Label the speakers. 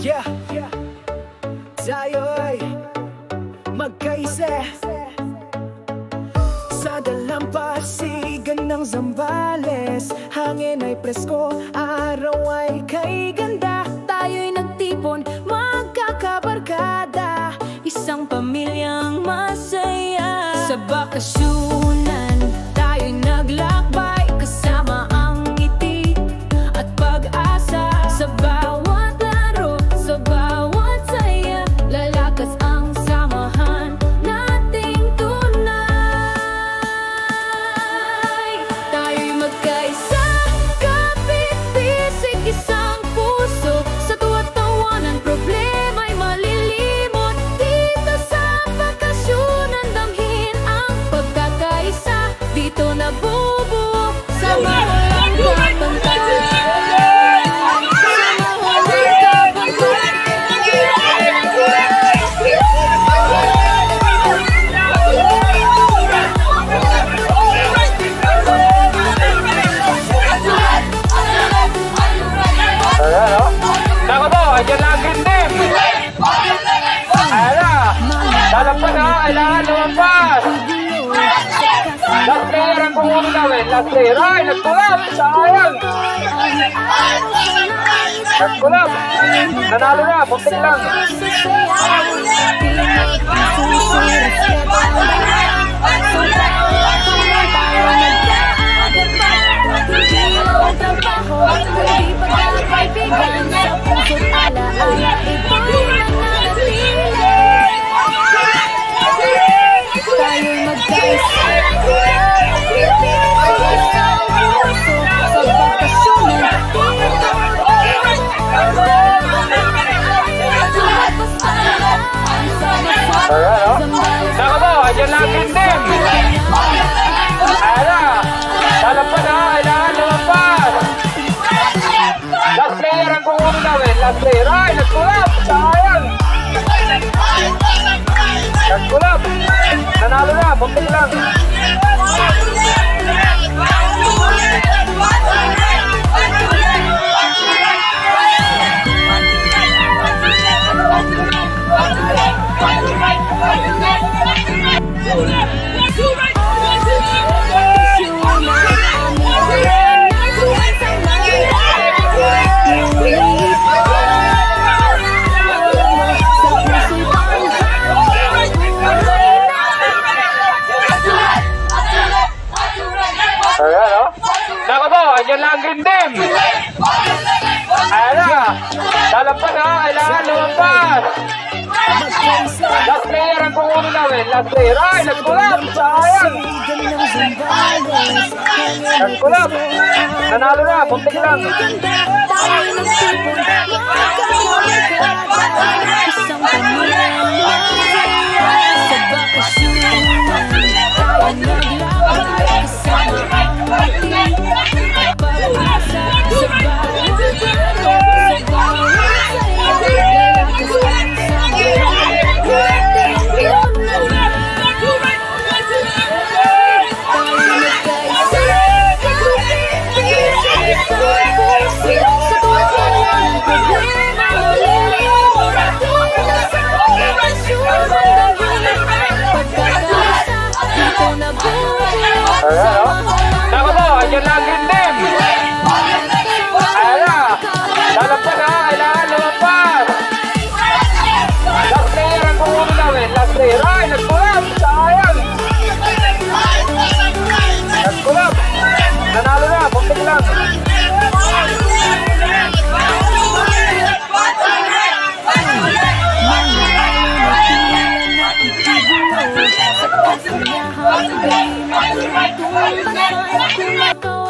Speaker 1: Yeah, tayo'y magkaisa sa dalampasigan ng Zambales. Hangin ay presko, araw ay kay ganda.
Speaker 2: Tayo'y nagtipon, magkakabarkada, isang pamilyang masaya. Sa bakasyunan, tayo'y naglakbay, kasama ang ngiti at pag-asa. Sa bawat laro, sa bawat saya, lalakas ang samahan nating tunay. Tayo'y magkaisa, kapit-bisig, isang puso. Sa tuwa't tawanan, problema'y malilimot. Dito sa bakasyunan, damhin ang pagkakaisa. Dito nabubuo sa mawalang kapantay.
Speaker 3: Nako po, ayan lang gindim. Ayan na. Lalagpan na, kailangan lumampas. Last player ang kumuha namin. Last player. Ay, nagkulap. Sayang. Nagkulap. Nanalo na, puntik lang.
Speaker 2: Tayo'y magkaisa,
Speaker 3: Nako po, ayan lang gindim. Ayan na. Lalagpan na, kailangan lumampas. Last player ang kumuha namin. Last player. Ay, nagkulap. Sayang. Nagkulap. Nanalo na, puntik lang. Nako po, ayan lang gindim. Ayan na. Lalagpan na, kailangan lumampas. Last player ang kumuha namin. Last player. Ay, nagkulap. Sayang. Nagkulap. Nanalo na, puntik lang.
Speaker 2: isang pamilyang masaya. Sa bakasyunan, tayo'y naglakbay, kasama ang ngiti at pag-asa. Sa bawat laro, sa bawat saya, lalakas ang samahan nating tunay. Tayo'y magkaisa, kapit-bisig, isang puso. Sa tuwa't walang problema, malilimot. Dito sa bakasyunan, damhin ang pagkakaisa. Dito nabubuo sa mawalang
Speaker 3: Nako po, ayan lang gindim. Ayan na. Lalagpan na, kailangan lumampas. Last player ang kumuha namin. Last player. Ay, nagkulap. Sayang. Nagkulap. Nanalo na, puntik lang.
Speaker 2: Sa kasayahan, di matulog, tuwang pasay, kung ikaw